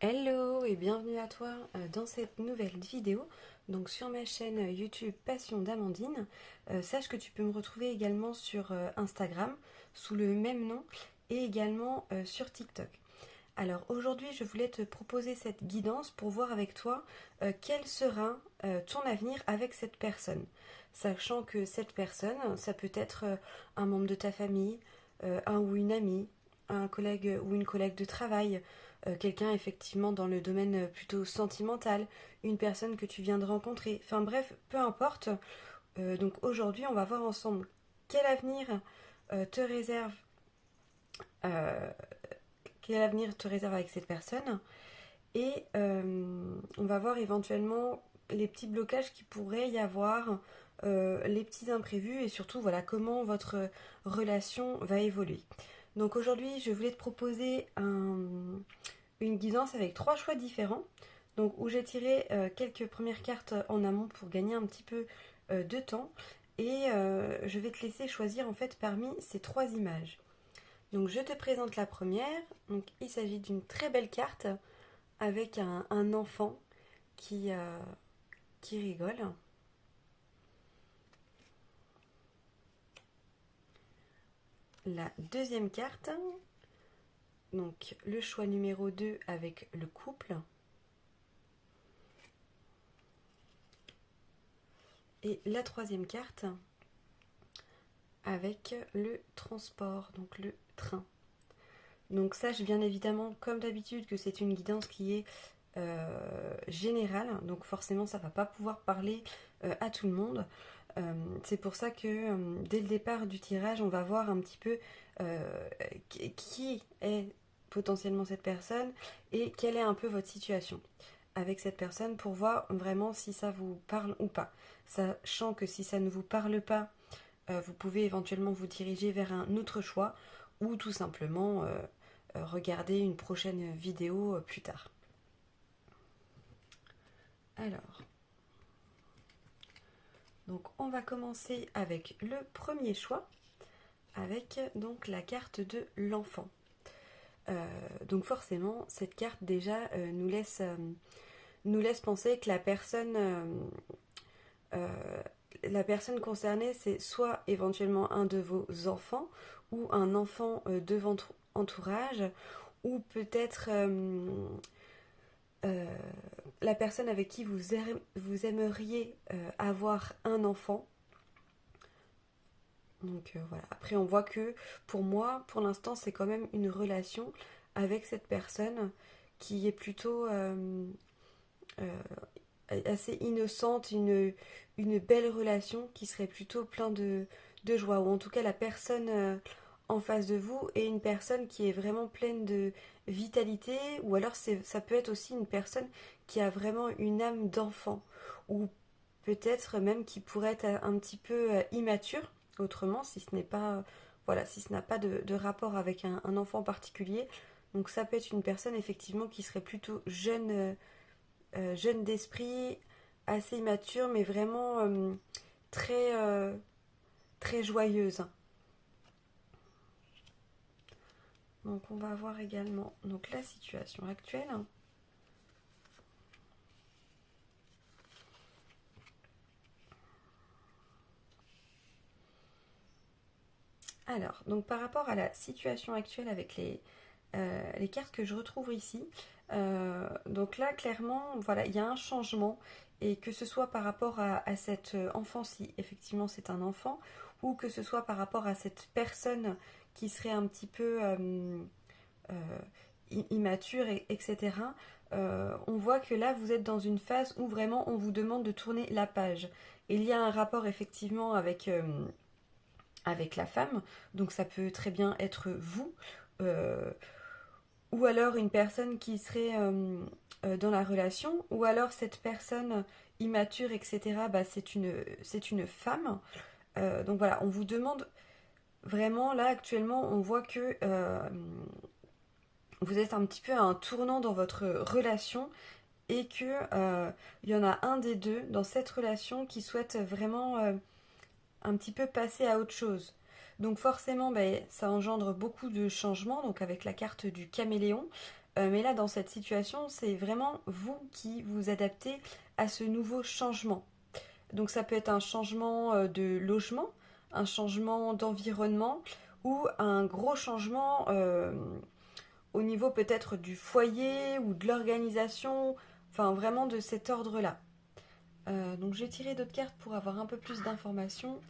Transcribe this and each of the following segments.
Hello et bienvenue à toi dans cette nouvelle vidéo donc sur ma chaîne YouTube Passion d'Amandine. Sache que tu peux me retrouver également sur Instagram sous le même nom et également sur TikTok. Alors aujourd'hui je voulais te proposer cette guidance pour voir avec toi quel sera ton avenir avec cette personne. Sachant que cette personne, ça peut être un membre de ta famille, un ou une amie, un collègue ou une collègue de travail, quelqu'un effectivement dans le domaine plutôt sentimental, une personne que tu viens de rencontrer, enfin bref, peu importe. Donc aujourd'hui on va voir ensemble quel avenir te réserve euh, quel avenir te réserve avec cette personne et on va voir éventuellement les petits blocages qui pourrait y avoir, les petits imprévus et surtout voilà comment votre relation va évoluer. Donc aujourd'hui je voulais te proposer une guidance avec 3 choix différents. Donc où j'ai tiré quelques premières cartes en amont pour gagner un petit peu de temps et je vais te laisser choisir en fait parmi ces 3 images. Donc je te présente la première. Donc il s'agit d'une très belle carte avec un enfant qui rigole. La deuxième carte, donc le choix numéro 2 avec le couple. Et la troisième carte avec le transport, donc le train. Donc sache bien évidemment, comme d'habitude, que c'est une guidance qui est générale, donc forcément ça ne va pas pouvoir parler à tout le monde. C'est pour ça que dès le départ du tirage, on va voir un petit peu qui est potentiellement cette personne et quelle est un peu votre situation avec cette personne pour voir vraiment si ça vous parle ou pas. Sachant que si ça ne vous parle pas, vous pouvez éventuellement vous diriger vers un autre choix ou tout simplement regarder une prochaine vidéo plus tard. Alors, donc on va commencer avec le premier choix, avec donc la carte de l'enfant. Donc forcément, cette carte déjà nous laisse penser que la personne concernée, c'est soit éventuellement un de vos enfants ou un enfant de votre entourage, ou peut-être la personne avec qui vous aimeriez avoir un enfant. Donc voilà. Après, on voit que pour moi, pour l'instant, c'est quand même une relation avec cette personne qui est plutôt assez innocente, une belle relation qui serait plutôt plein de joie. Ou en tout cas, la personne en face de vous est une personne qui est vraiment pleine de vitalité. Ou alors, ça peut être aussi une personne qui a vraiment une âme d'enfant. Ou peut-être même qui pourrait être un petit peu immature. Autrement, si ce n'est pas, voilà, si ce n'a pas de rapport avec un enfant particulier. Donc ça peut être une personne effectivement qui serait plutôt jeune d'esprit, assez immature, mais vraiment très, très joyeuse. Donc on va voir également donc, la situation actuelle. Alors, donc par rapport à la situation actuelle avec les cartes que je retrouve ici, donc là clairement, voilà, il y a un changement et que ce soit par rapport à cet enfant, si effectivement c'est un enfant, ou que ce soit par rapport à cette personne qui serait un petit peu immature, etc. On voit que là vous êtes dans une phase où vraiment on vous demande de tourner la page. Et il y a un rapport effectivement avec la femme, donc ça peut très bien être vous, euh, ou alors une personne qui serait dans la relation, ou alors cette personne immature, etc., bah, c'est une femme. Donc voilà, on vous demande vraiment, là actuellement, on voit que vous êtes un petit peu à un tournant dans votre relation et que il y en a un des deux dans cette relation qui souhaite vraiment un petit peu passer à autre chose. Donc forcément, ben, ça engendre beaucoup de changements, donc avec la carte du caméléon. mais là dans cette situation c'est vraiment vous qui vous adaptez à ce nouveau changement. Donc ça peut être un changement de logement, un changement d'environnement ou un gros changement au niveau peut-être du foyer ou de l'organisation, enfin vraiment de cet ordre-là. Donc j'ai tiré d'autres cartes pour avoir un peu plus d'informations.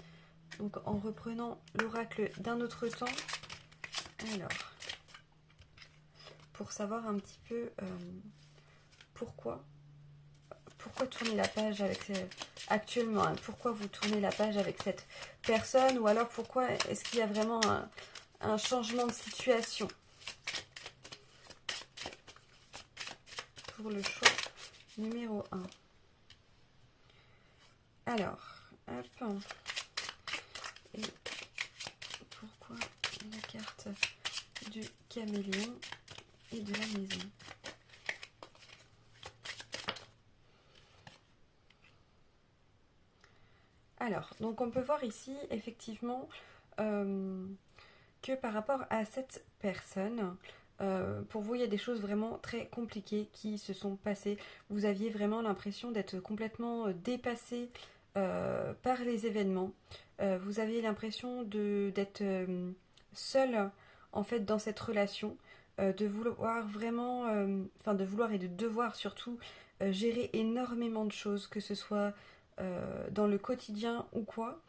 Donc en reprenant l'oracle d'un autre temps. Alors, pour savoir un petit peu pourquoi tourner la page avec actuellement, hein, pourquoi vous tournez la page avec cette personne, ou alors pourquoi est-ce qu'il y a vraiment un changement de situation. Pour le choix numéro 1. Alors, hop. Et pourquoi la carte du caméléon et de la maison. Alors, donc on peut voir ici effectivement que par rapport à cette personne, pour vous il y a des choses vraiment très compliquées qui se sont passées. Vous aviez vraiment l'impression d'être complètement dépassé par les événements. Vous aviez l'impression d'être seul en fait dans cette relation, de vouloir vraiment, enfin de vouloir et de devoir surtout gérer énormément de choses, que ce soit dans le quotidien ou quoi.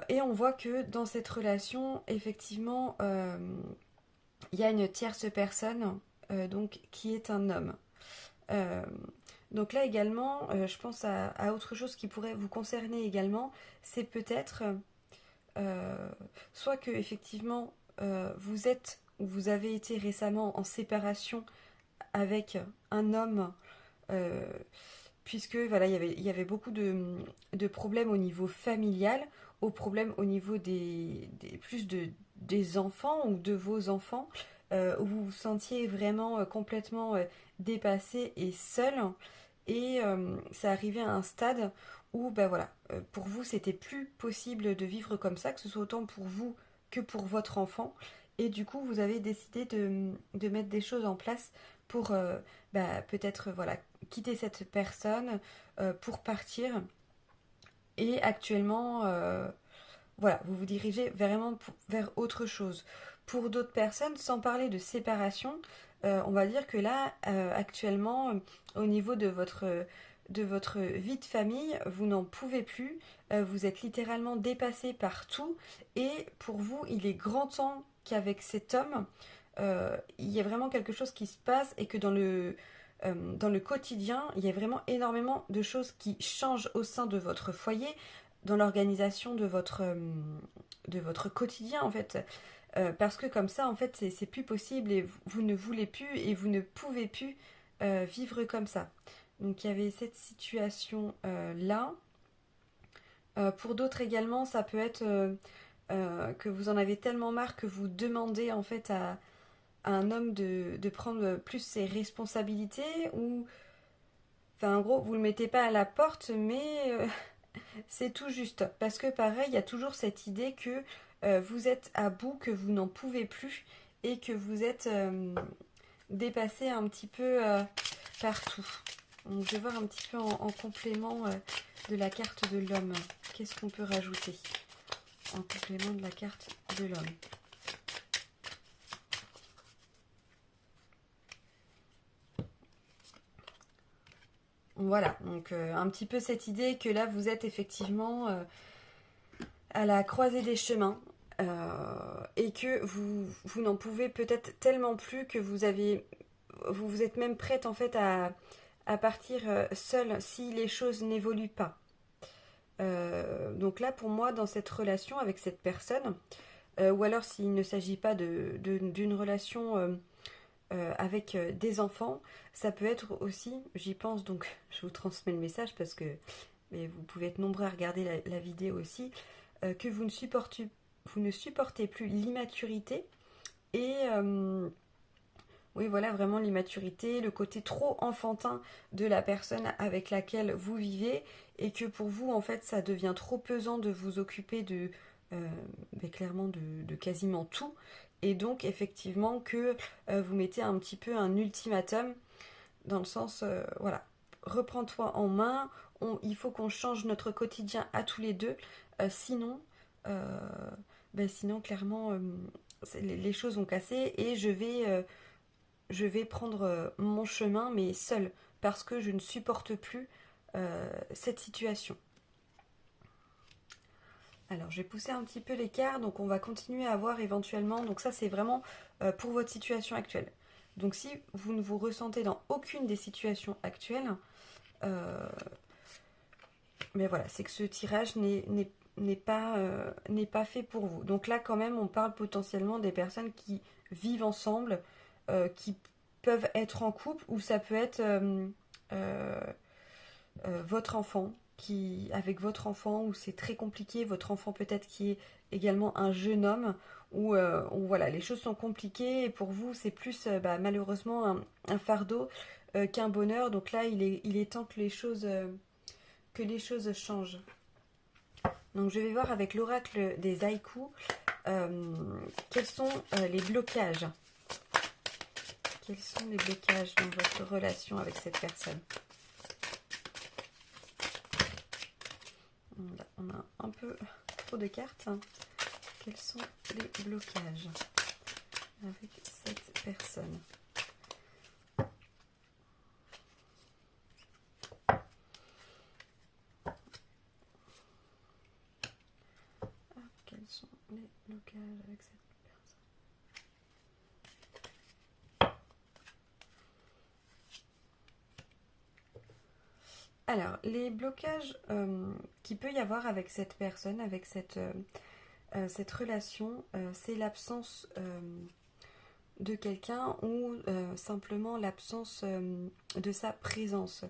Et on voit que dans cette relation, effectivement, il y a une tierce personne donc, qui est un homme. Donc là également, je pense à autre chose qui pourrait vous concerner également, c'est peut-être soit que effectivement vous êtes ou vous avez été récemment en séparation avec un homme, puisque voilà, il y avait beaucoup de problèmes au niveau familial, au problème au niveau des enfants ou de vos enfants, où vous vous sentiez vraiment complètement dépassé et seul. Et ça arrivait à un stade où ben voilà, pour vous c'était plus possible de vivre comme ça, que ce soit autant pour vous que pour votre enfant. Et du coup vous avez décidé de mettre des choses en place pour peut-être voilà, quitter cette personne, pour partir. Et actuellement, voilà, vous vous dirigez vraiment vers autre chose. Pour d'autres personnes, sans parler de séparation, on va dire que là, actuellement, au niveau de votre vie de famille, vous n'en pouvez plus, vous êtes littéralement dépassé par tout, et pour vous, il est grand temps qu'avec cet homme, il y a vraiment quelque chose qui se passe, et que dans le quotidien, il y a vraiment énormément de choses qui changent au sein de votre foyer, dans l'organisation de votre quotidien en fait. Parce que comme ça en fait c'est plus possible, et vous ne voulez plus et vous ne pouvez plus vivre comme ça. Donc il y avait cette situation là. Pour d'autres également ça peut être que vous en avez tellement marre que vous demandez en fait à un homme de prendre plus ses responsabilités, ou enfin en gros vous le mettez pas à la porte, mais c'est tout juste. Parce que pareil, il y a toujours cette idée que vous êtes à bout, que vous n'en pouvez plus, et que vous êtes dépassé un petit peu partout. Donc je vais voir un petit peu en complément de la carte de l'homme. Qu'est-ce qu'on peut rajouter en complément de la carte de l'homme? Voilà, donc un petit peu cette idée que là vous êtes effectivement à la croisée des chemins, et que vous n'en pouvez peut-être tellement plus que vous êtes même prête en fait à partir seule si les choses n'évoluent pas. Donc là pour moi dans cette relation avec cette personne, ou alors s'il ne s'agit pas d'une relation avec des enfants, ça peut être aussi, j'y pense, donc je vous transmets le message parce que mais vous pouvez être nombreux à regarder la vidéo aussi, que vous ne supportez plus l'immaturité, et oui voilà vraiment l'immaturité, le côté trop enfantin de la personne avec laquelle vous vivez, et que pour vous en fait ça devient trop pesant de vous occuper clairement de quasiment tout, et donc effectivement que vous mettez un petit peu un ultimatum dans le sens, voilà, reprends-toi en main, il faut qu'on change notre quotidien à tous les deux, sinon, euh, sinon clairement les choses vont casser et je vais prendre mon chemin mais seule parce que je ne supporte plus cette situation. Alors, je vais pousser un petit peu l'écart, donc on va continuer à voir éventuellement. Donc ça, c'est vraiment pour votre situation actuelle. Donc si vous ne vous ressentez dans aucune des situations actuelles, euh, mais voilà, c'est que ce tirage n'est pas fait pour vous. Donc là, quand même, on parle potentiellement des personnes qui vivent ensemble, qui peuvent être en couple, ou ça peut être euh, votre enfant avec votre enfant où c'est très compliqué, votre enfant peut-être qui est également un jeune homme où voilà, les choses sont compliquées et pour vous c'est plus malheureusement un fardeau qu'un bonheur. Donc là il est temps que les choses changent. Donc je vais voir avec l'oracle des haïkus quels sont les blocages. Quels sont les blocages dans votre relation avec cette personne? On a un peu trop de cartes. Quels sont les blocages avec cette personne? Quels sont les blocages avec cette personne? Alors, les blocages qu'il peut y avoir avec cette personne, avec cette relation, c'est l'absence de quelqu'un ou simplement l'absence de sa présence.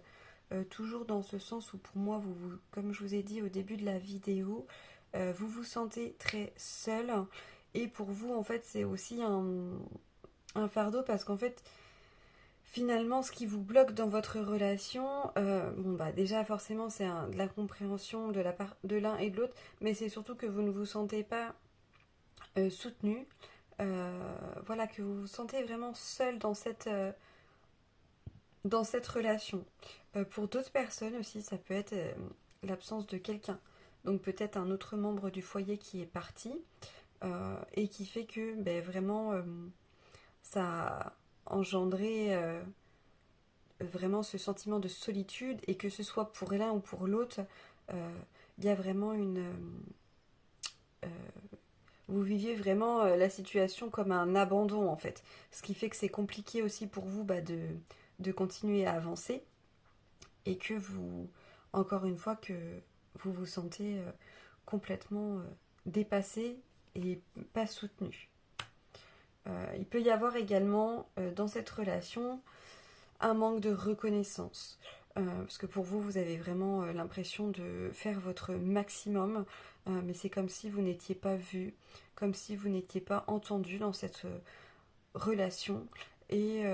Toujours dans ce sens où pour moi, comme je vous ai dit au début de la vidéo, vous vous sentez très seul et pour vous en fait c'est aussi un fardeau parce qu'en fait finalement ce qui vous bloque dans votre relation, déjà forcément c'est de la compréhension de la part de l'un et de l'autre, mais c'est surtout que vous ne vous sentez pas soutenu, voilà, que vous vous sentez vraiment seul dans cette relation. Pour d'autres personnes aussi, ça peut être l'absence de quelqu'un. Donc peut-être un autre membre du foyer qui est parti et qui fait que vraiment ça a engendré vraiment ce sentiment de solitude et que ce soit pour l'un ou pour l'autre, il y a vraiment euh, vous viviez vraiment la situation comme un abandon en fait. Ce qui fait que c'est compliqué aussi pour vous de continuer à avancer et que vous, encore une fois, que vous vous sentez complètement dépassé et pas soutenu. Il peut y avoir également dans cette relation un manque de reconnaissance. Parce que pour vous, vous avez vraiment l'impression de faire votre maximum, mais c'est comme si vous n'étiez pas vu, comme si vous n'étiez pas entendu dans cette relation. Et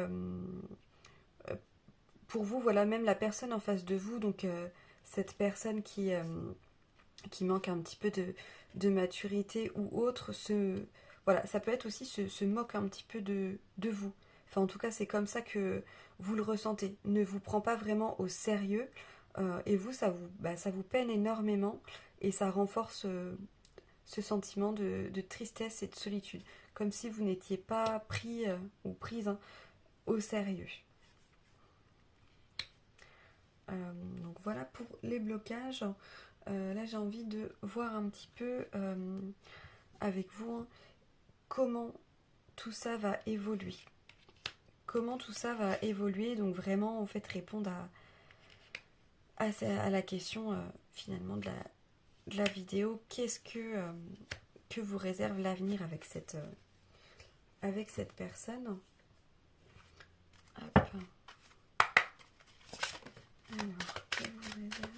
pour vous, voilà, même la personne en face de vous, donc cette personne qui manque un petit peu de maturité ou autre, voilà, ça peut être aussi se moque un petit peu de vous. Enfin, en tout cas, c'est comme ça que vous le ressentez. Ne vous prend pas vraiment au sérieux. Et vous, ça vous peine énormément. Et ça renforce ce sentiment de tristesse et de solitude. Comme si vous n'étiez pas pris ou prise au sérieux. Donc voilà pour les blocages. Là, j'ai envie de voir un petit peu avec vous comment tout ça va évoluer. Comment tout ça va évoluer, donc vraiment en fait répondre à la question finalement de la vidéo. Qu'est-ce que vous réserve l'avenir avec cette personne? Hop. Alors, que vous réserve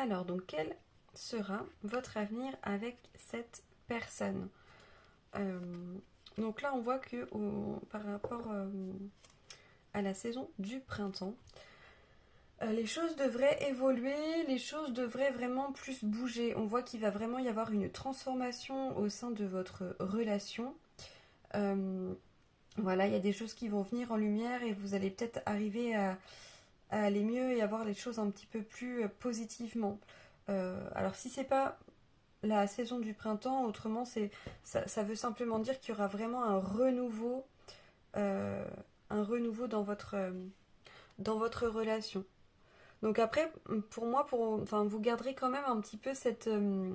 Alors, donc, quel sera votre avenir avec cette personne? Donc là, on voit que par rapport à la saison du printemps, les choses devraient évoluer, les choses devraient vraiment plus bouger. On voit qu'il va vraiment y avoir une transformation au sein de votre relation. Voilà, il y a des choses qui vont venir en lumière et vous allez peut-être arriver à aller mieux et à voir les choses un petit peu plus positivement. Alors si c'est pas la saison du printemps, autrement ça veut simplement dire qu'il y aura vraiment un renouveau dans votre relation. Donc après, pour moi, enfin, vous garderez quand même un petit peu ce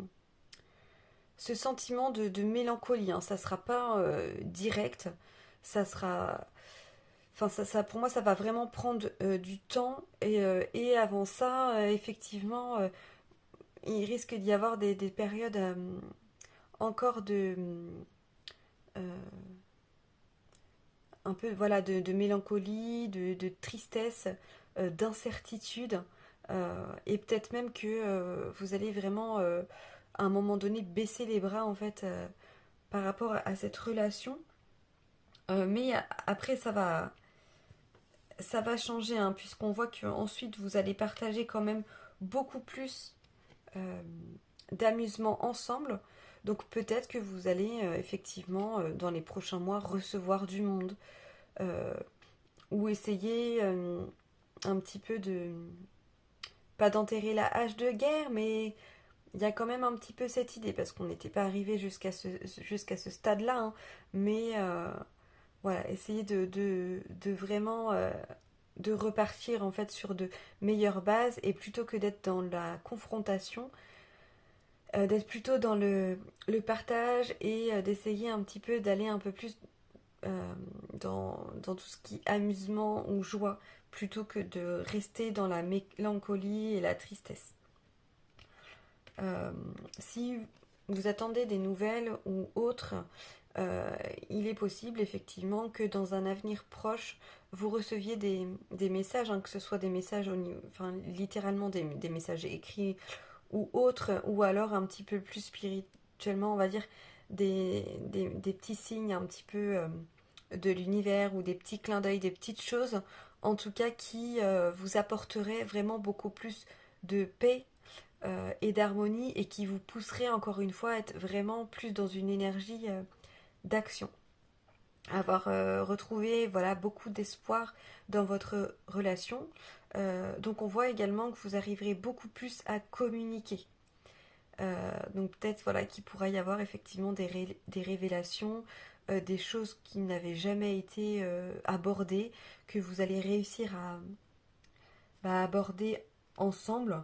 sentiment de mélancolie. Hein. Ça sera pas direct, ça sera. Enfin, pour moi, ça va vraiment prendre du temps. Et avant ça, effectivement, il risque d'y avoir des périodes encore euh, un peu voilà, de mélancolie, de tristesse, d'incertitude. Et peut-être même que vous allez vraiment, à un moment donné, baisser les bras, en fait, par rapport à cette relation. Mais après, ça va changer, hein, puisqu'on voit qu'ensuite vous allez partager quand même beaucoup plus euh, d'amusement ensemble. Donc peut-être que vous allez effectivement dans les prochains mois recevoir du monde euh, ou essayer un petit peu pas d'enterrer la hache de guerre, mais il y a quand même un petit peu cette idée parce qu'on n'était pas arrivé jusqu'à ce stade-là, hein, mais voilà, essayer de vraiment de repartir en fait sur de meilleures bases et plutôt que d'être dans la confrontation, d'être plutôt dans le partage et d'essayer un petit peu d'aller un peu plus dans tout ce qui est amusement ou joie plutôt que de rester dans la mélancolie et la tristesse. Euh, Si vous attendez des nouvelles ou autres, il est possible effectivement que dans un avenir proche, vous receviez des messages, hein, que ce soit des messages, enfin littéralement des messages écrits ou autres, ou alors un petit peu plus spirituellement, on va dire, des petits signes un petit peu de l'univers ou des petits clins d'œil, des petites choses, en tout cas qui vous apporteraient vraiment beaucoup plus de paix et d'harmonie et qui vous pousserait encore une fois à être vraiment plus dans une énergie d'action. Avoir retrouvé voilà, beaucoup d'espoir dans votre relation. Donc on voit également que vous arriverez beaucoup plus à communiquer. Donc peut-être voilà, qu'il pourra y avoir effectivement des révélations, des choses qui n'avaient jamais été abordées, que vous allez réussir à aborder ensemble.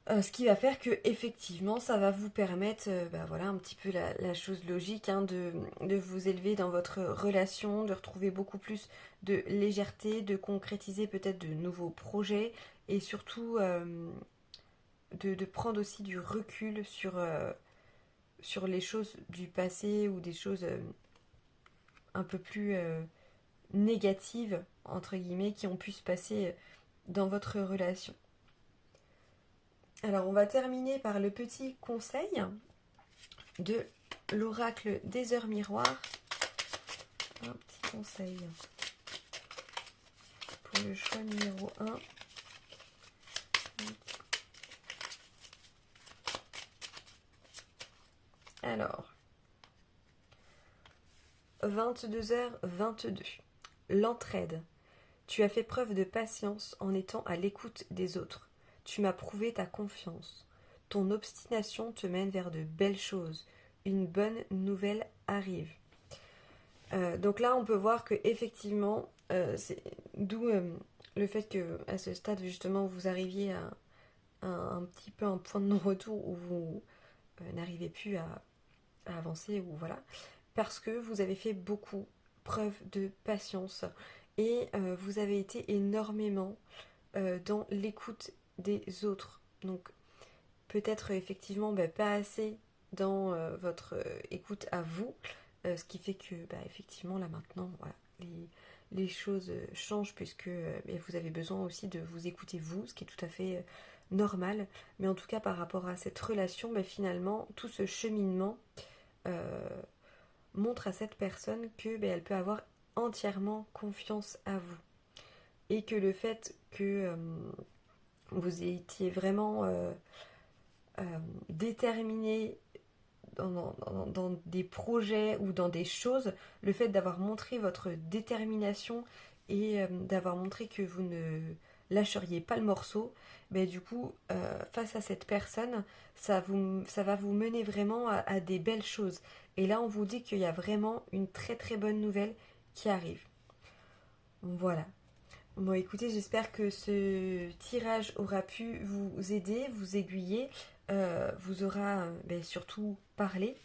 Ce qui va faire que effectivement ça va vous permettre voilà un petit peu la chose logique, hein, de vous élever dans votre relation, de retrouver beaucoup plus de légèreté, de concrétiser peut-être de nouveaux projets et surtout de prendre aussi du recul sur les choses du passé ou des choses un peu plus négatives entre guillemets qui ont pu se passer dans votre relation. Alors on va terminer par le petit conseil de l'oracle des heures miroirs. Un petit conseil pour le choix numéro 1. Alors, 22h22. L'entraide. Tu as fait preuve de patience en étant à l'écoute des autres. Tu m'as prouvé ta confiance. Ton obstination te mène vers de belles choses. Une bonne nouvelle arrive. Donc là, on peut voir que effectivement, c'est d'où le fait que à ce stade justement vous arriviez à un petit peu un point de non-retour où vous n'arrivez plus à avancer ou voilà, parce que vous avez fait beaucoup preuve de patience et vous avez été énormément dans l'écoute des autres. Donc peut-être effectivement pas assez dans votre écoute à vous, ce qui fait que effectivement là maintenant voilà, les choses changent puisque vous avez besoin aussi de vous écouter vous, ce qui est tout à fait normal. Mais en tout cas, par rapport à cette relation, ben, finalement, tout ce cheminement montre à cette personne que ben, elle peut avoir entièrement confiance à vous. Et que le fait que vous étiez vraiment déterminé dans des projets ou dans des choses, le fait d'avoir montré votre détermination et d'avoir montré que vous ne lâcheriez pas le morceau, ben du coup, face à cette personne, ça va vous mener vraiment à des belles choses. Et là, on vous dit qu'il y a vraiment une très très bonne nouvelle qui arrive. Voilà. Bon, écoutez, j'espère que ce tirage aura pu vous aider, vous aiguiller, vous aura ben, surtout parlé.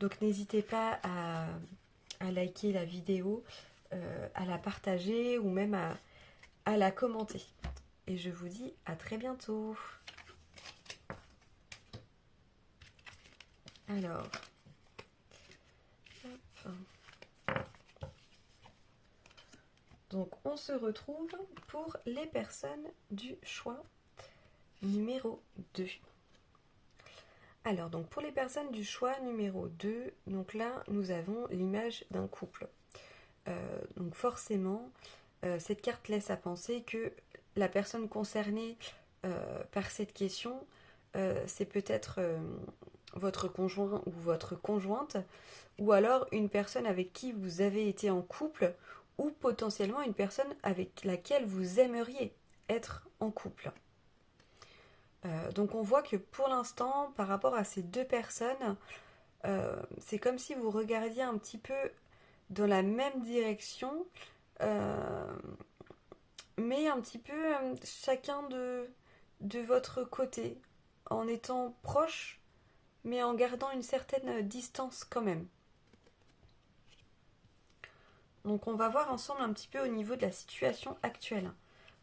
Donc n'hésitez pas à liker la vidéo, à la partager ou même à la commenter. Et je vous dis à très bientôt. Alors, hop. Donc on se retrouve pour les personnes du choix numéro 2. Alors donc pour les personnes du choix numéro 2, donc là nous avons l'image d'un couple. Donc forcément, cette carte laisse à penser que la personne concernée par cette question, c'est peut-être votre conjoint ou votre conjointe, ou alors une personne avec qui vous avez été en couple, ou potentiellement une personne avec laquelle vous aimeriez être en couple. Donc on voit que pour l'instant, par rapport à ces deux personnes, c'est comme si vous regardiez un petit peu dans la même direction, mais un petit peu chacun de votre côté, en étant proche, mais en gardant une certaine distance quand même. Donc on va voir ensemble un petit peu au niveau de la situation actuelle,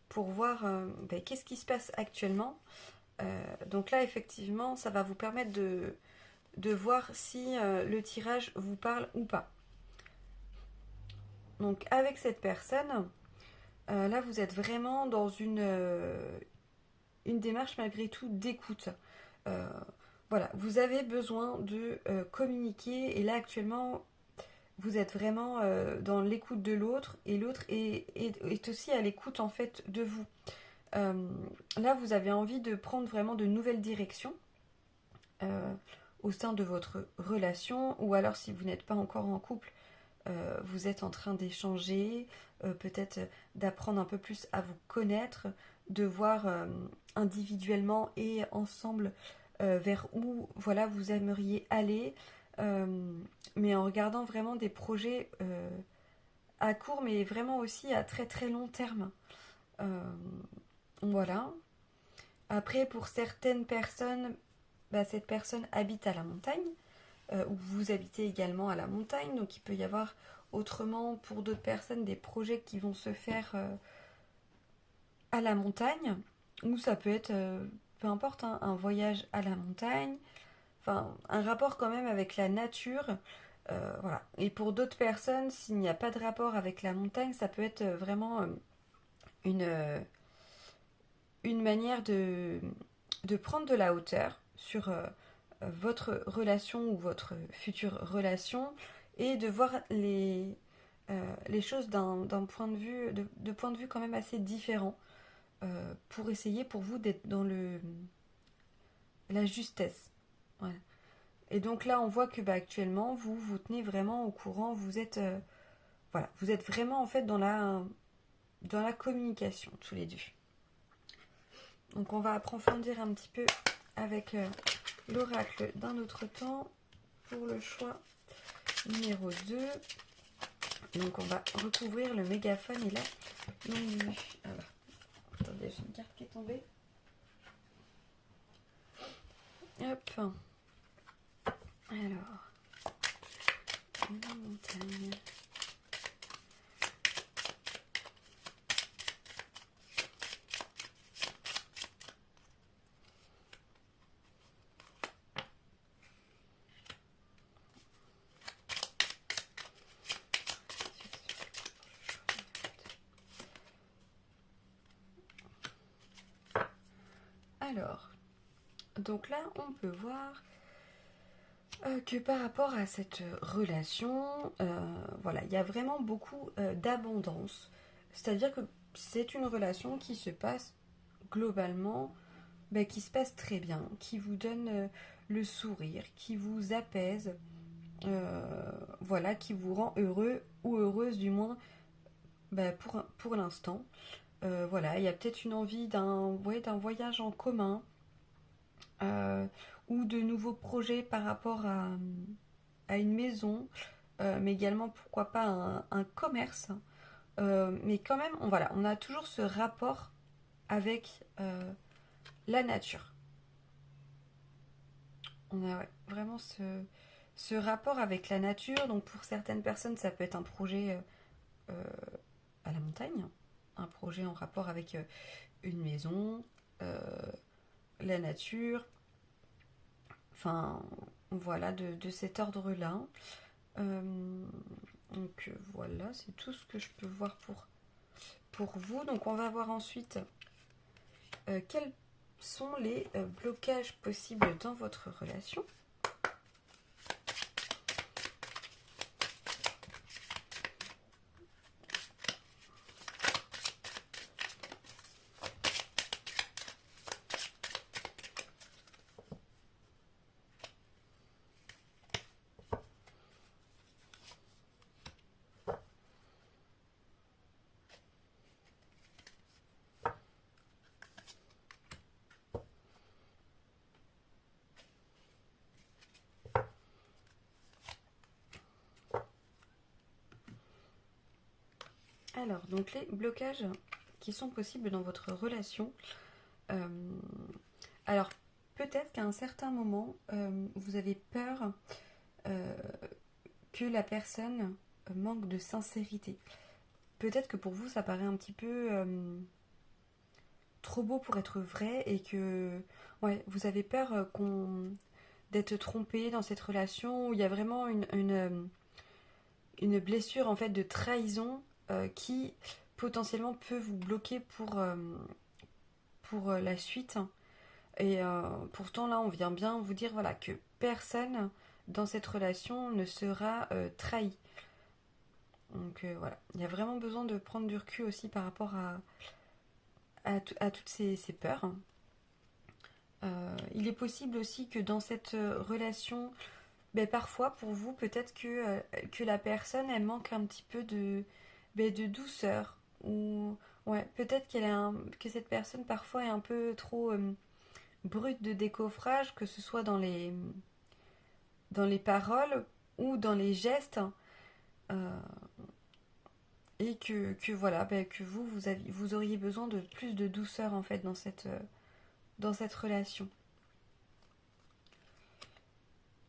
pour voir ben, qu'est-ce qui se passe actuellement. Donc là, effectivement, ça va vous permettre de voir si le tirage vous parle ou pas. Donc avec cette personne, là vous êtes vraiment dans une démarche malgré tout d'écoute. Voilà, vous avez besoin de communiquer et là actuellement vous êtes vraiment dans l'écoute de l'autre et l'autre est aussi à l'écoute en fait de vous. Là vous avez envie de prendre vraiment de nouvelles directions au sein de votre relation ou alors si vous n'êtes pas encore en couple, vous êtes en train d'échanger, peut-être d'apprendre un peu plus à vous connaître, de voir individuellement et ensemble vers où voilà, vous aimeriez aller, mais en regardant vraiment des projets à court, mais vraiment aussi à très très long terme. Voilà. Après, pour certaines personnes, bah, cette personne habite à la montagne, ou vous habitez également à la montagne, donc il peut y avoir autrement pour d'autres personnes des projets qui vont se faire à la montagne, ou ça peut être, peu importe, hein, un voyage à la montagne, enfin un rapport quand même avec la nature. Voilà. Et pour d'autres personnes, s'il n'y a pas de rapport avec la montagne, ça peut être vraiment une manière de prendre de la hauteur sur votre relation ou votre future relation et de voir les choses d'un point de vue de point de vue quand même assez différent pour essayer pour vous d'être dans la justesse. Voilà. Et donc là on voit que bah, actuellement vous tenez vraiment au courant, vous êtes voilà, vous êtes vraiment en fait dans la communication tous les deux. Donc on va approfondir un petit peu avec l'oracle d'un autre temps pour le choix numéro 2. Donc on va recouvrir le mégaphone et la longue vue. Alors, attendez, j'ai une carte qui est tombée. Hop. Alors, la montagne. Alors, donc là, on peut voir que par rapport à cette relation, voilà, il y a vraiment beaucoup d'abondance. C'est-à-dire que c'est une relation qui se passe globalement, ben, qui se passe très bien, qui vous donne le sourire, qui vous apaise, voilà, qui vous rend heureux ou heureuse du moins ben, pour l'instant. Voilà, il y a peut-être une envie d'un voyage en commun euh, ou de nouveaux projets par rapport à une maison, mais également pourquoi pas un commerce. Mais quand même, voilà, on a toujours ce rapport avec la nature. On a ouais, vraiment ce rapport avec la nature. Donc pour certaines personnes, ça peut être un projet euh, à la montagne, un projet en rapport avec une maison, euh, la nature, enfin voilà, de cet ordre-là. Donc voilà, c'est tout ce que je peux voir pour vous. Donc on va voir ensuite quels sont les blocages possibles dans votre relation. Alors, donc les blocages qui sont possibles dans votre relation. Euh, alors, peut-être qu'à un certain moment, vous avez peur euh, que la personne manque de sincérité. Peut-être que pour vous, ça paraît un petit peu trop beau pour être vrai et que ouais, vous avez peur d'être trompé dans cette relation où il y a vraiment une blessure en fait de trahison qui potentiellement peut vous bloquer pour la suite. Et pourtant là, on vient bien vous dire voilà que personne dans cette relation ne sera trahi. Donc voilà, il y a vraiment besoin de prendre du recul aussi par rapport à toutes ces peurs. Il est possible aussi que dans cette relation, ben, parfois pour vous, peut-être que la personne elle manque un petit peu de douceur. Ou ouais, peut-être que cette personne parfois est un peu trop brute de décoffrage, que ce soit dans les paroles ou dans les gestes. Euh, et que voilà, ben, que vous auriez besoin de plus de douceur en fait dans cette relation.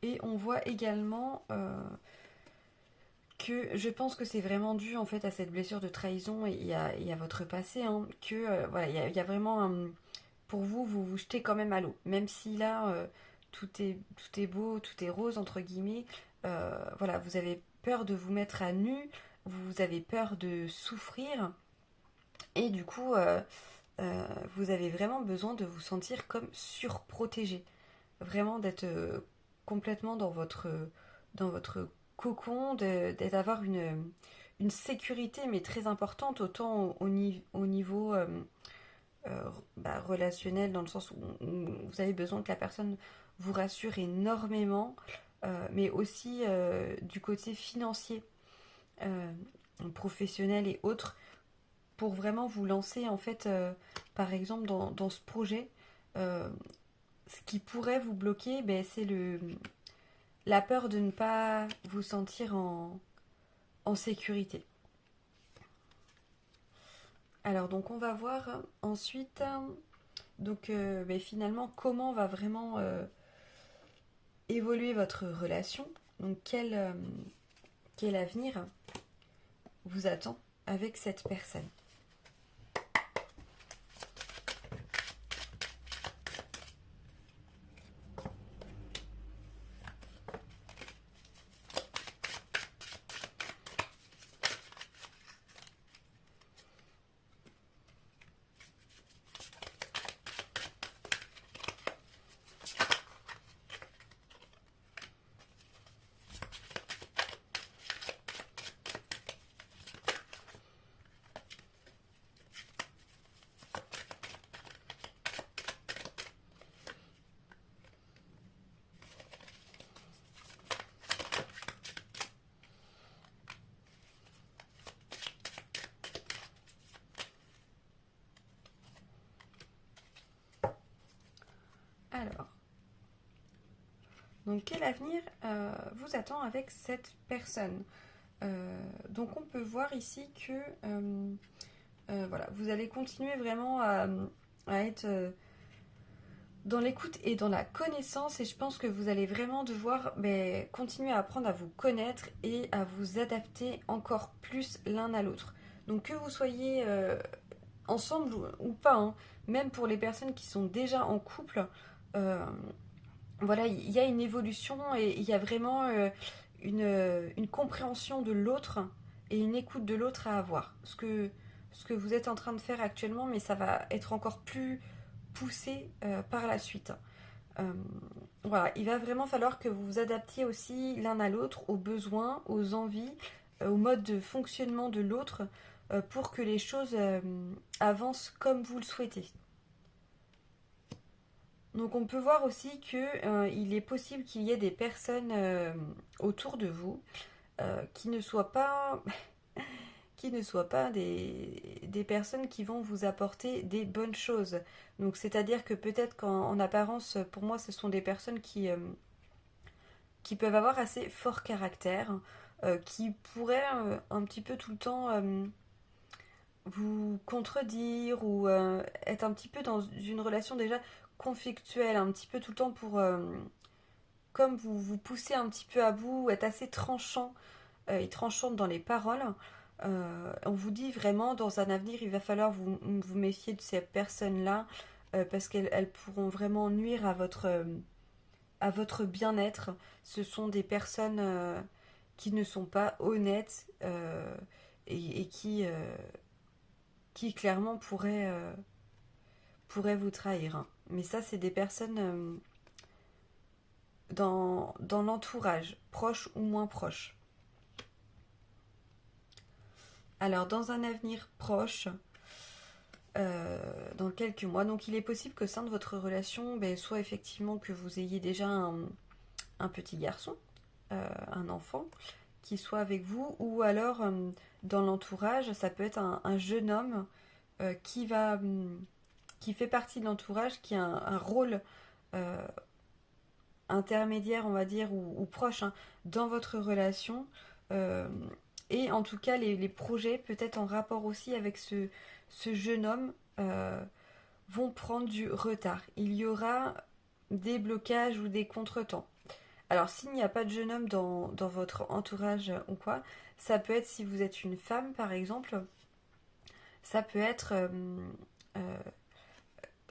Et on voit également que je pense que c'est vraiment dû en fait à cette blessure de trahison et à votre passé, hein, que voilà, il y a vraiment pour vous, vous vous jetez quand même à l'eau. Même si là, tout est beau, tout est rose, entre guillemets, voilà, vous avez peur de vous mettre à nu, vous avez peur de souffrir, et du coup, vous avez vraiment besoin de vous sentir comme surprotégé. Vraiment d'être complètement dans votre cocon, d'avoir une sécurité, mais très importante, autant au niveau bah, relationnel, dans le sens où vous avez besoin que la personne vous rassure énormément, mais aussi du côté financier, euh, professionnel et autres, pour vraiment vous lancer en fait, par exemple, dans ce projet. Ce qui pourrait vous bloquer, ben, c'est la peur de ne pas vous sentir en sécurité. Alors donc on va voir ensuite donc ben, finalement comment va vraiment évoluer votre relation. Donc quel avenir vous attend avec cette personne. Alors, donc quel avenir vous attend avec cette personne? Donc on peut voir ici que voilà, vous allez continuer vraiment à être dans l'écoute et dans la connaissance, et je pense que vous allez vraiment devoir continuer à apprendre à vous connaître et à vous adapter encore plus l'un à l'autre. Donc que vous soyez ensemble ou pas, hein, même pour les personnes qui sont déjà en couple, euh, voilà, il y a une évolution et il y a vraiment une compréhension de l'autre et une écoute de l'autre à avoir. Ce que vous êtes en train de faire actuellement, mais ça va être encore plus poussé par la suite. Euh, voilà, il va vraiment falloir que vous vous adaptiez aussi l'un à l'autre, aux besoins, aux envies, au mode de fonctionnement de l'autre, pour que les choses avancent comme vous le souhaitez. Donc on peut voir aussi que il est possible qu'il y ait des personnes autour de vous qui ne soient pas qui ne soient pas des personnes qui vont vous apporter des bonnes choses. Donc c'est-à-dire que peut-être qu'en apparence, pour moi, ce sont des personnes qui peuvent avoir assez fort caractère, qui pourraient un petit peu tout le temps vous contredire ou être un petit peu dans une relation déjà conflictuelle, un petit peu tout le temps pour comme vous poussez un petit peu à bout, être assez tranchant et tranchante dans les paroles. On vous dit vraiment dans un avenir il va falloir vous méfier de ces personnes-là parce qu'elles pourront vraiment nuire à votre bien-être. Ce sont des personnes qui ne sont pas honnêtes et qui clairement pourraient vous trahir, hein. Mais ça, c'est des personnes dans l'entourage, proche ou moins proche. Alors, dans un avenir proche, dans quelques mois, donc il est possible que au sein de votre relation, soit effectivement que vous ayez déjà un petit garçon, un enfant, qui soit avec vous, ou alors dans l'entourage, ça peut être un jeune homme qui qui fait partie de l'entourage, qui a un rôle euh, intermédiaire, on va dire, ou proche, hein, dans votre relation. Euh, et en tout cas, les projets, peut-être en rapport aussi avec ce jeune homme, vont prendre du retard. Il y aura des blocages ou des contretemps. Alors, s'il n'y a pas de jeune homme dans votre entourage ou quoi, ça peut être si vous êtes une femme, par exemple, ça peut être euh,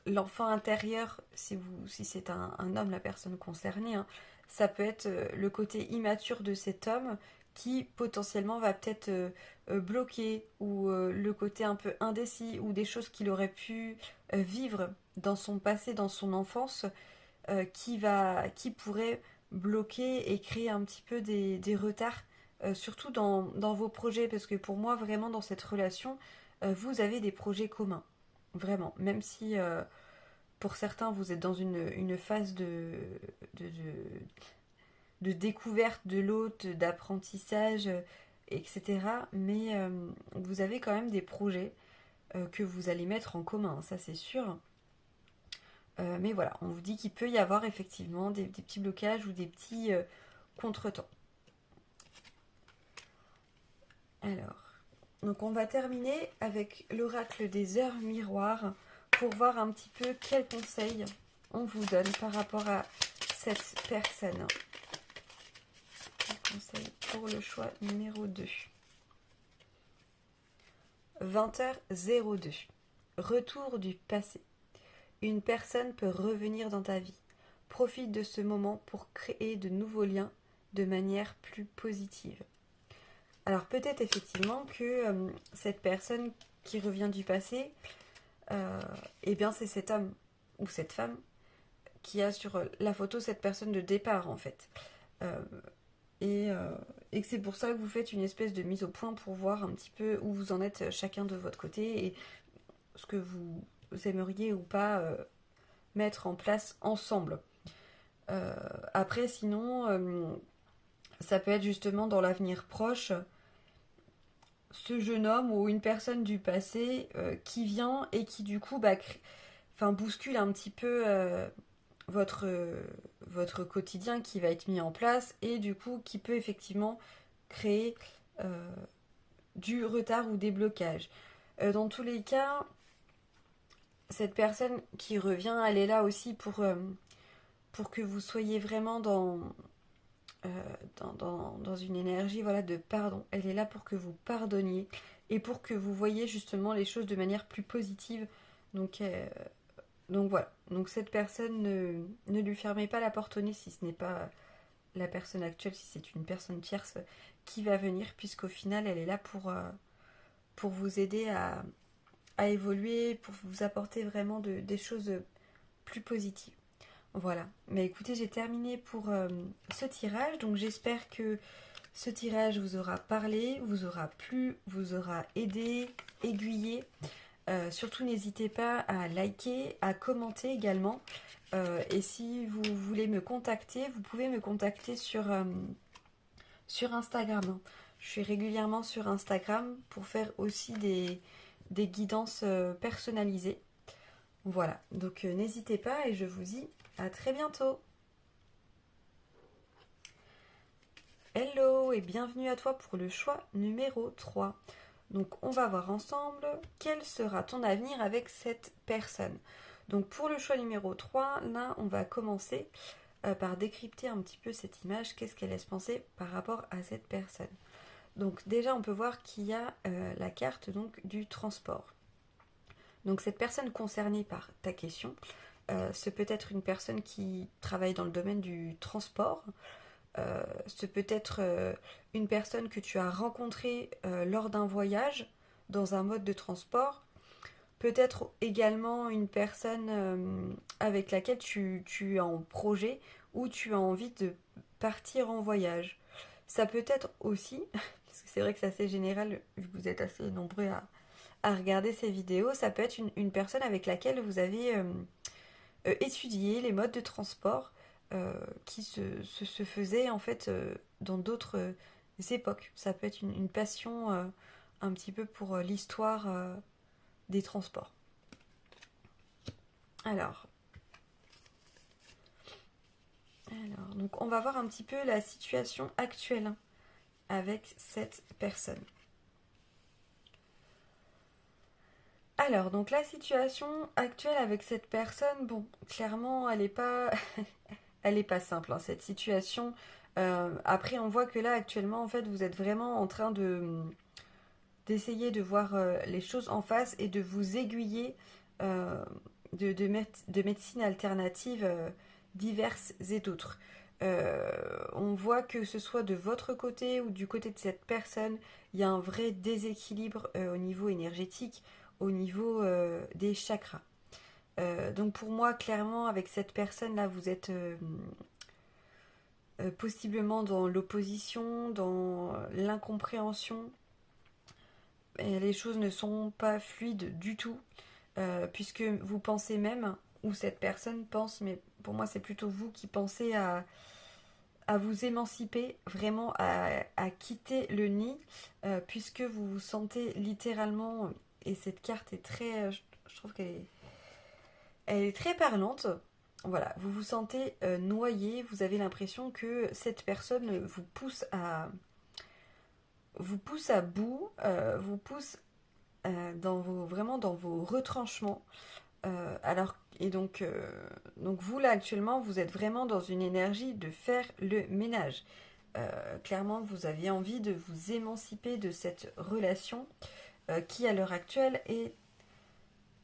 l'enfant intérieur, si c'est un homme, la personne concernée, hein, ça peut être le côté immature de cet homme qui potentiellement va peut-être bloquer ou le côté un peu indécis ou des choses qu'il aurait pu vivre dans son passé, dans son enfance, qui pourrait bloquer et créer un petit peu des retards, surtout dans vos projets, parce que pour moi, vraiment, dans cette relation, vous avez des projets communs. Vraiment. Même si pour certains, vous êtes dans une phase de, de, de découverte de l'autre, d'apprentissage, etc. Mais vous avez quand même des projets que vous allez mettre en commun, ça c'est sûr. Mais voilà, on vous dit qu'il peut y avoir effectivement des petits blocages ou des petits contretemps. Alors, donc on va terminer avec l'oracle des heures miroirs pour voir un petit peu quels conseils on vous donne par rapport à cette personne. Quel conseil pour le choix numéro 2. 20h02. Retour du passé. Une personne peut revenir dans ta vie. Profite de ce moment pour créer de nouveaux liens de manière plus positive. Alors peut-être effectivement que cette personne qui revient du passé, eh bien c'est cet homme ou cette femme qui a sur la photo cette personne de départ en fait. Euh, et que c'est pour ça que vous faites une espèce de mise au point pour voir un petit peu où vous en êtes chacun de votre côté et ce que vous aimeriez ou pas mettre en place ensemble. Après sinon, ça peut être justement dans l'avenir proche ce jeune homme ou une personne du passé qui vient et qui du coup bouscule un petit peu votre quotidien qui va être mis en place et du coup qui peut effectivement créer du retard ou des blocages. Dans tous les cas, cette personne qui revient, elle est là aussi pour que vous soyez vraiment dans une énergie voilà, de pardon. Elle est là pour que vous pardonniez et pour que vous voyez justement les choses de manière plus positive. Donc voilà. Donc cette personne, ne lui fermez pas la porte au nez si ce n'est pas la personne actuelle, si c'est une personne tierce qui va venir, puisqu'au final, elle est là pour vous aider à évoluer, pour vous apporter vraiment des choses plus positives. Voilà. Mais écoutez, j'ai terminé pour ce tirage. Donc j'espère que ce tirage vous aura parlé, vous aura plu, vous aura aidé, aiguillé. Surtout n'hésitez pas à liker, à commenter également. Et si vous voulez me contacter, vous pouvez me contacter sur Instagram. Je suis régulièrement sur Instagram pour faire aussi des guidances personnalisées. Voilà, donc n'hésitez pas et je vous dis à très bientôt. Hello et bienvenue à toi pour le choix numéro 3. Donc on va voir ensemble quel sera ton avenir avec cette personne. Donc pour le choix numéro 3, là on va commencer par décrypter un petit peu cette image, qu'est-ce qu'elle laisse penser par rapport à cette personne. Donc déjà on peut voir qu'il y a la carte donc, du transport. Donc cette personne concernée par ta question, c'est peut-être une personne qui travaille dans le domaine du transport, c'est peut-être une personne que tu as rencontrée lors d'un voyage dans un mode de transport, peut-être également une personne avec laquelle tu es en projet ou tu as envie de partir en voyage. Ça peut être aussi, parce que c'est vrai que c'est assez général vu que vous êtes assez nombreux à regarder ces vidéos, ça peut être une personne avec laquelle vous avez étudié les modes de transport qui se faisaient en fait dans d'autres époques. Ça peut être une passion un petit peu pour l'histoire des transports. Alors, donc on va voir un petit peu la situation actuelle avec cette personne. Alors, donc la situation actuelle avec cette personne, bon, clairement, elle n'est pas, elle est pas simple, hein, cette situation. Après, on voit que là, actuellement, en fait, vous êtes vraiment en train d'essayer de voir les choses en face et de vous aiguiller de médecines alternatives diverses et d'autres. On voit que ce soit de votre côté ou du côté de cette personne, il y a un vrai déséquilibre au niveau énergétique, au niveau des chakras. Donc pour moi, clairement, avec cette personne-là, vous êtes possiblement dans l'opposition, dans l'incompréhension. Et les choses ne sont pas fluides du tout, puisque vous pensez même, ou cette personne pense, mais pour moi c'est plutôt vous qui pensez à vous émanciper, vraiment à quitter le nid, puisque vous vous sentez littéralement, et cette carte est très, je trouve elle est très parlante. Voilà, vous vous sentez noyé, vous avez l'impression que cette personne vous pousse à bout, vous pousse vraiment dans vos retranchements. Donc vous là actuellement, vous êtes vraiment dans une énergie de faire le ménage. Clairement, vous aviez envie de vous émanciper de cette relation qui à l'heure actuelle est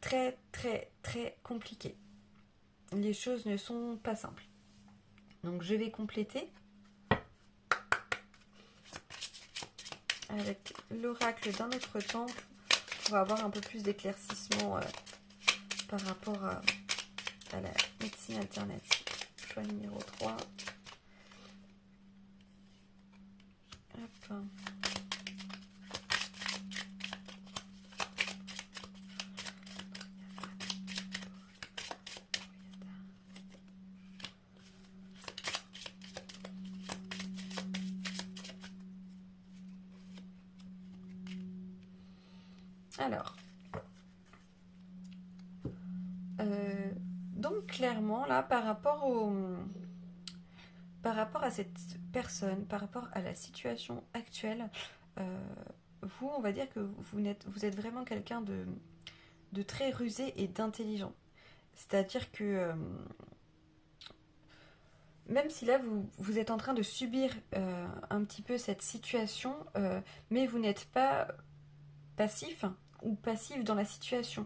très très très compliquée. Les choses ne sont pas simples. Donc je vais compléter avec l'oracle d'un autre temple pour avoir un peu plus d'éclaircissement par rapport à la médecine alternative. Choix numéro 3. Hop. Alors, donc clairement, là, par rapport à cette personne, par rapport à la situation actuelle, euh, vous, on va dire que vous êtes vraiment quelqu'un de très rusé et d'intelligent. C'est-à-dire que même si là, vous êtes en train de subir un petit peu cette situation, mais vous n'êtes pas passif ou passif dans la situation.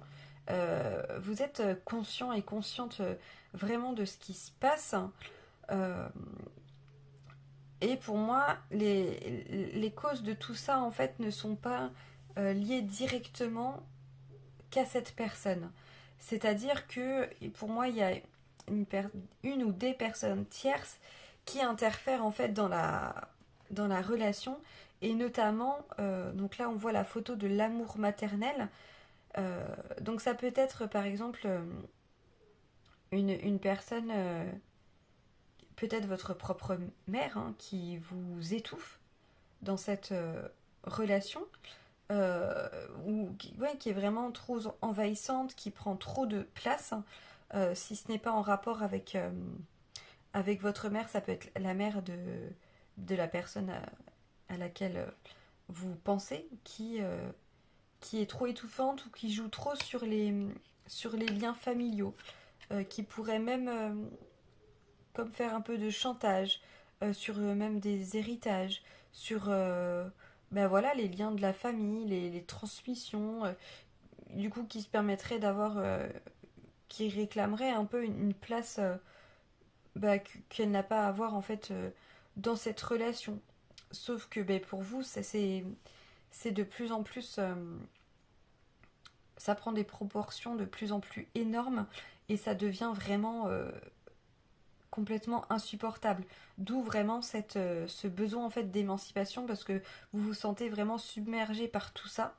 Vous êtes conscient et consciente vraiment de ce qui se passe. Euh, et pour moi, les causes de tout ça, en fait, ne sont pas liées directement qu'à cette personne. C'est-à-dire que pour moi, il y a une ou des personnes tierces qui interfèrent en fait dans la relation. Et notamment, donc là on voit la photo de l'amour maternel. Donc ça peut être par exemple une personne, peut-être votre propre mère, hein, qui vous étouffe dans cette relation. Ou ouais, qui est vraiment trop envahissante, qui prend trop de place. Si ce n'est pas en rapport avec votre mère, ça peut être la mère de la personne à laquelle vous pensez, qui est trop étouffante ou qui joue trop sur les liens familiaux, qui pourrait même comme faire un peu de chantage sur même des héritages, sur ben voilà, les liens de la famille, les transmissions, du coup qui se permettraient d'avoir, qui réclamerait un peu une place bah, qu'elle n'a pas à avoir en fait dans cette relation. Sauf que ben, pour vous, c'est de plus en plus, ça prend des proportions de plus en plus énormes et ça devient vraiment complètement insupportable. D'où vraiment ce besoin en fait d'émancipation parce que vous vous sentez vraiment submergé par tout ça.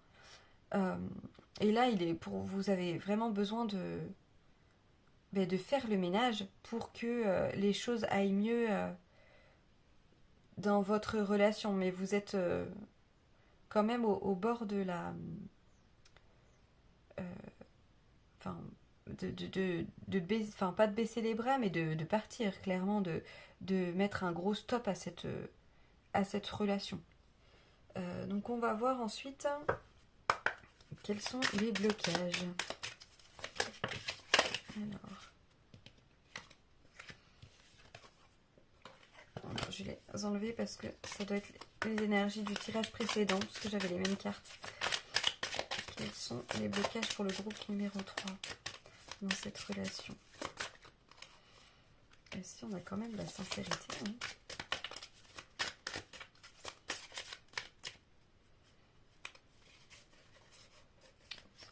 Euh, et là, vous avez vraiment besoin de faire le ménage pour que les choses aillent mieux dans votre relation. Mais vous êtes quand même au bord de la... euh, Enfin, enfin, pas de baisser les bras, mais de partir, clairement, de mettre un gros stop à cette relation. Donc on va voir ensuite quels sont les blocages. Alors, je vais les enlever parce que ça doit être les énergies du tirage précédent, parce que j'avais les mêmes cartes. Quels sont les blocages pour le groupe numéro 3 dans cette relation? Et si on a quand même de la sincérité, hein.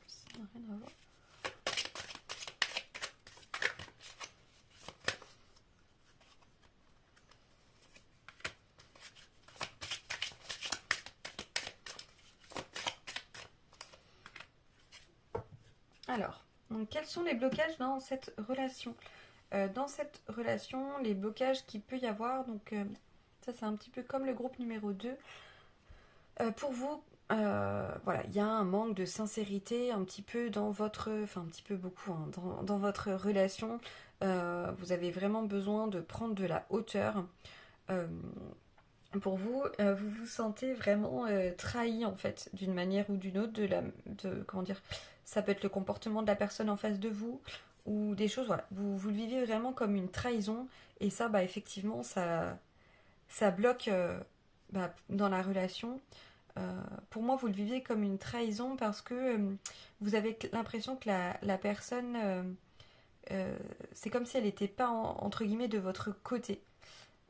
Ça n'a rien à voir. Alors, donc quels sont les blocages dans cette relation? Dans cette relation, les blocages qu'il peut y avoir, donc ça c'est un petit peu comme le groupe numéro 2. Pour vous, voilà, il y a un manque de sincérité un petit peu dans votre, enfin un petit peu beaucoup, hein, dans votre relation. Vous avez vraiment besoin de prendre de la hauteur. Euh, pour vous, vous vous sentez vraiment trahi en fait, d'une manière ou d'une autre, comment dire, ça peut être le comportement de la personne en face de vous ou des choses, voilà, vous le vivez vraiment comme une trahison et ça, bah effectivement, ça bloque dans la relation. Pour moi, vous le vivez comme une trahison parce que vous avez l'impression que la personne, c'est comme si elle n'était pas entre guillemets de votre côté.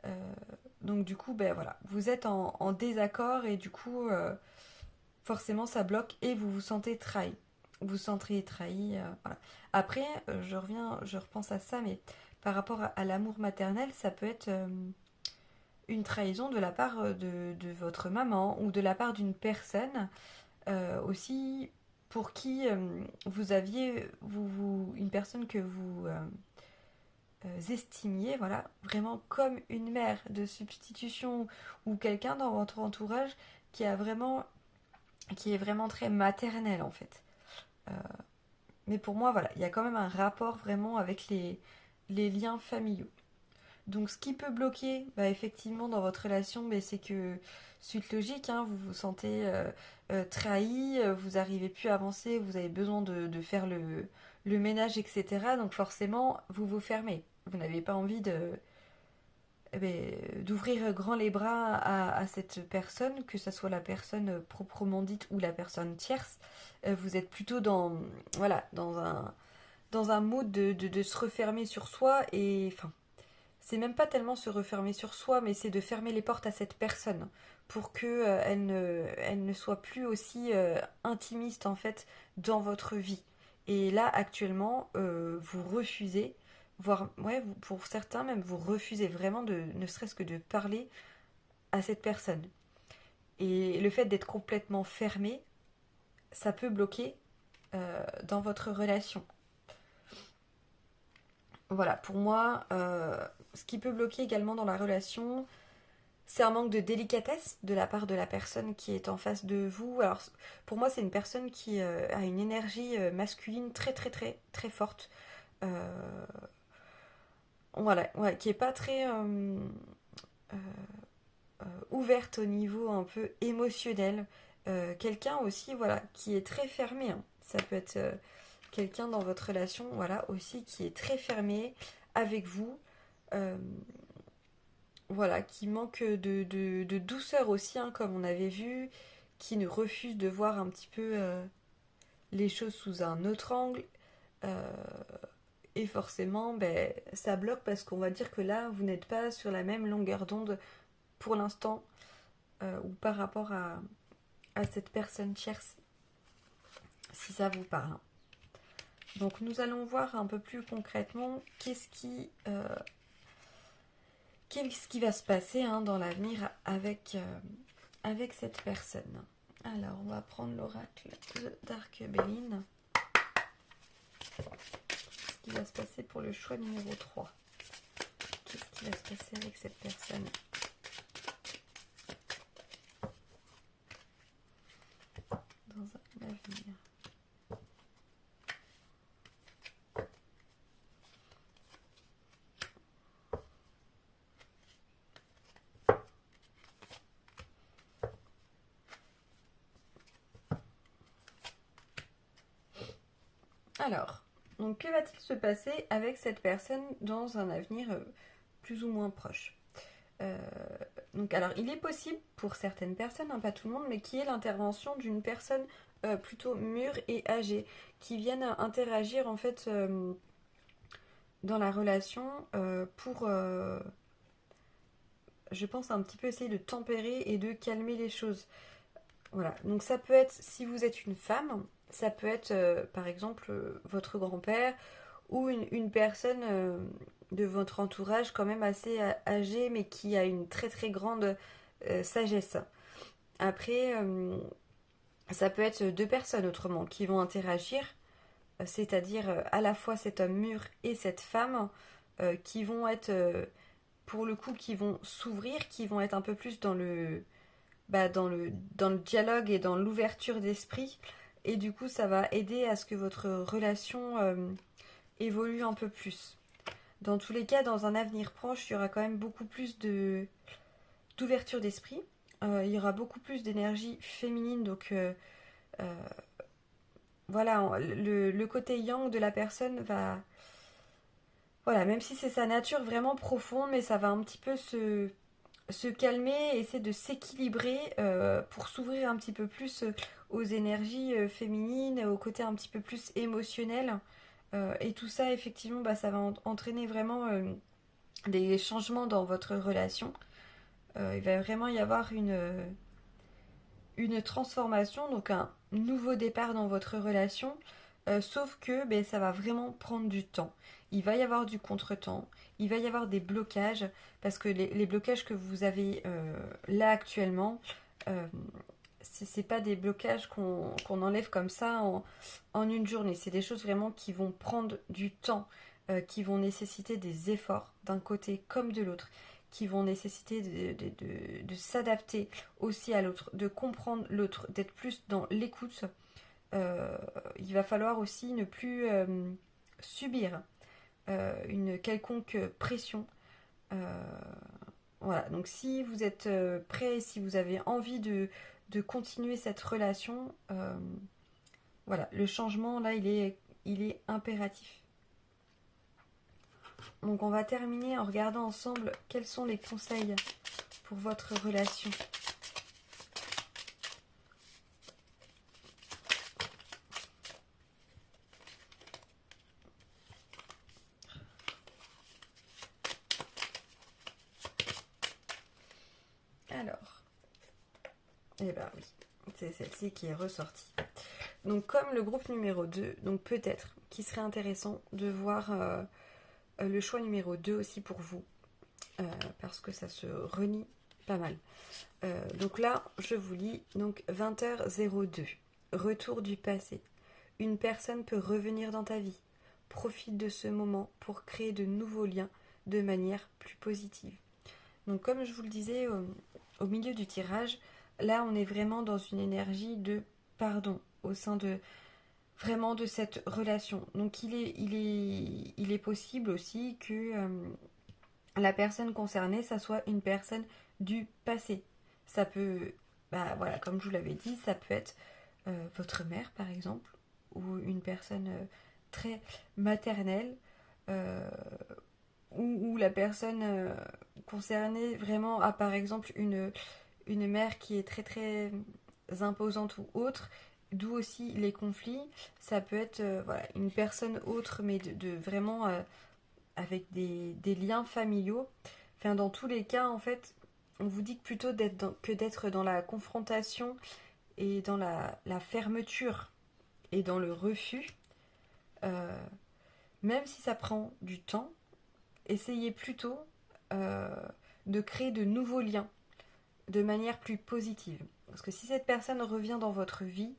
Euh, donc du coup, ben voilà, vous êtes en désaccord et du coup, forcément, ça bloque et vous vous sentez trahi. Vous vous sentez trahi. Voilà. Après, je repense à ça, mais par rapport à l'amour maternel, ça peut être une trahison de la part de votre maman ou de la part d'une personne aussi pour qui vous aviez une personne que vous estimiez, voilà, vraiment comme une mère de substitution ou quelqu'un dans votre entourage qui a vraiment qui est vraiment très maternel en fait. Euh, mais pour moi, voilà, il y a quand même un rapport vraiment avec les liens familiaux. Donc ce qui peut bloquer, effectivement, dans votre relation, c'est que, suite logique, hein, vous vous sentez trahi, vous n'arrivez plus à avancer, vous avez besoin de faire le ménage, etc. Donc forcément, vous vous fermez. Vous n'avez pas envie d'ouvrir grand les bras à cette personne, que ce soit la personne proprement dite ou la personne tierce. Vous êtes plutôt voilà, dans un mood de se refermer sur soi et... Enfin, c'est même pas tellement se refermer sur soi, mais c'est de fermer les portes à cette personne pour que elle ne soit plus aussi intimiste en fait dans votre vie. Et là actuellement, vous refusez, voire ouais, pour certains même vous refusez vraiment ne serait-ce que de parler à cette personne. Et le fait d'être complètement fermé, ça peut bloquer dans votre relation. Voilà, pour moi, ce qui peut bloquer également dans la relation, c'est un manque de délicatesse de la part de la personne qui est en face de vous. Alors, pour moi, c'est une personne qui a une énergie masculine très, très, très, très forte. Euh, voilà, ouais, qui est pas très euh, ouverte au niveau un peu émotionnel. Quelqu'un aussi, voilà, qui est très fermé, hein. Ça peut être quelqu'un dans votre relation, voilà, aussi qui est très fermé avec vous. Euh, voilà, qui manque de douceur aussi, hein, comme on avait vu, qui ne refuse de voir un petit peu les choses sous un autre angle. Euh, et forcément, ça bloque parce qu'on va dire que là, vous n'êtes pas sur la même longueur d'onde pour l'instant, ou par rapport à cette personne tierce, si ça vous parle. Donc nous allons voir un peu plus concrètement qu'est-ce qui va se passer, hein, dans l'avenir avec cette personne. Alors, on va prendre l'oracle d'Arc-Béline. Qu'est-ce qui va se passer pour le choix numéro 3? Qu'est-ce qui va se passer avec cette personne dans un avenir? Alors, donc que va-t-il se passer avec cette personne dans un avenir plus ou moins proche? Donc, alors, il est possible pour certaines personnes, hein, pas tout le monde, mais qu'il y ait l'intervention d'une personne plutôt mûre et âgée qui vienne interagir en fait dans la relation pour, je pense, un petit peu essayer de tempérer et de calmer les choses. Voilà, donc ça peut être, si vous êtes une femme, ça peut être par exemple votre grand-père ou une personne de votre entourage quand même assez âgée mais qui a une très très grande sagesse. Après, ça peut être deux personnes autrement qui vont interagir, c'est-à-dire à la fois cet homme mûr et cette femme qui vont être, pour le coup, qui vont s'ouvrir, qui vont être un peu plus dans le dialogue et dans l'ouverture d'esprit. Et du coup, ça va aider à ce que votre relation évolue un peu plus. Dans tous les cas, dans un avenir proche, il y aura quand même beaucoup plus d'ouverture d'esprit. Il y aura beaucoup plus d'énergie féminine. Donc, voilà, le côté yang de la personne va... Voilà, même si c'est sa nature vraiment profonde, mais ça va un petit peu se calmer, essayer de s'équilibrer pour s'ouvrir un petit peu plus aux énergies féminines, au côté un petit peu plus émotionnel. Et tout ça, effectivement, ça va entraîner vraiment des changements dans votre relation. Il va vraiment y avoir une transformation, donc un nouveau départ dans votre relation. Sauf que ça va vraiment prendre du temps. Il va y avoir du contretemps, il va y avoir des blocages, parce que les blocages que vous avez là actuellement, c'est pas des blocages qu'on enlève comme ça en une journée. C'est des choses vraiment qui vont prendre du temps, qui vont nécessiter des efforts d'un côté comme de l'autre, qui vont nécessiter de s'adapter aussi à l'autre, de comprendre l'autre, d'être plus dans l'écoute. Il va falloir aussi ne plus subir. une quelconque pression. Voilà, donc si vous êtes prêt, si vous avez envie de continuer cette relation, voilà, le changement là, il est impératif. Donc on va terminer en regardant ensemble quels sont les conseils pour votre relation. Alors, eh ben oui, c'est celle-ci qui est ressortie. Donc comme le groupe numéro 2, donc peut-être qu'il serait intéressant de voir le choix numéro 2 aussi pour vous, parce que ça se renie pas mal. Donc là, je vous lis, donc 20h02, retour du passé. Une personne peut revenir dans ta vie. Profite de ce moment pour créer de nouveaux liens de manière plus positive. Donc comme je vous le disais au milieu du tirage, là on est vraiment dans une énergie de pardon au sein de vraiment de cette relation. Donc il est possible aussi que la personne concernée, ça soit une personne du passé. Ça peut, bah voilà, comme je vous l'avais dit, ça peut être votre mère par exemple, ou une personne très maternelle, euh, ou la personne concernée vraiment a par exemple une mère qui est très très imposante ou autre, d'où aussi les conflits. Ça peut être voilà, une personne autre, mais de vraiment avec des liens familiaux. Enfin, dans tous les cas, en fait, on vous dit que plutôt que d'être dans la confrontation et dans la fermeture et dans le refus, euh, même si ça prend du temps, essayez plutôt euh, de créer de nouveaux liens de manière plus positive. Parce que si cette personne revient dans votre vie,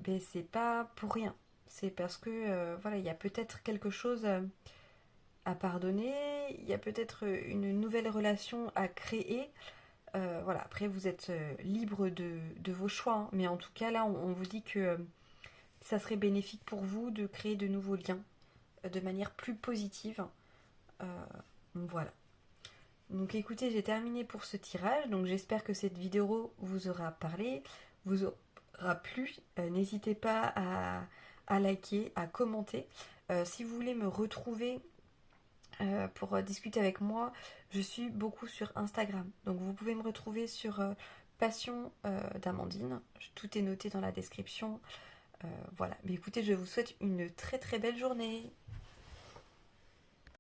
ben c'est pas pour rien. C'est parce que voilà, il y a peut-être quelque chose à pardonner, il y a peut-être une nouvelle relation à créer. Voilà, après vous êtes libre de vos choix, hein. Mais en tout cas là on vous dit que ça serait bénéfique pour vous de créer de nouveaux liens de manière plus positive. Euh, voilà. Donc écoutez, j'ai terminé pour ce tirage, donc j'espère que cette vidéo vous aura parlé, vous aura plu. N'hésitez pas à liker, à commenter. Si vous voulez me retrouver pour discuter avec moi, je suis beaucoup sur Instagram. Donc vous pouvez me retrouver sur Passion d'Amandine. Tout est noté dans la description. Voilà. Mais écoutez, je vous souhaite une très très belle journée.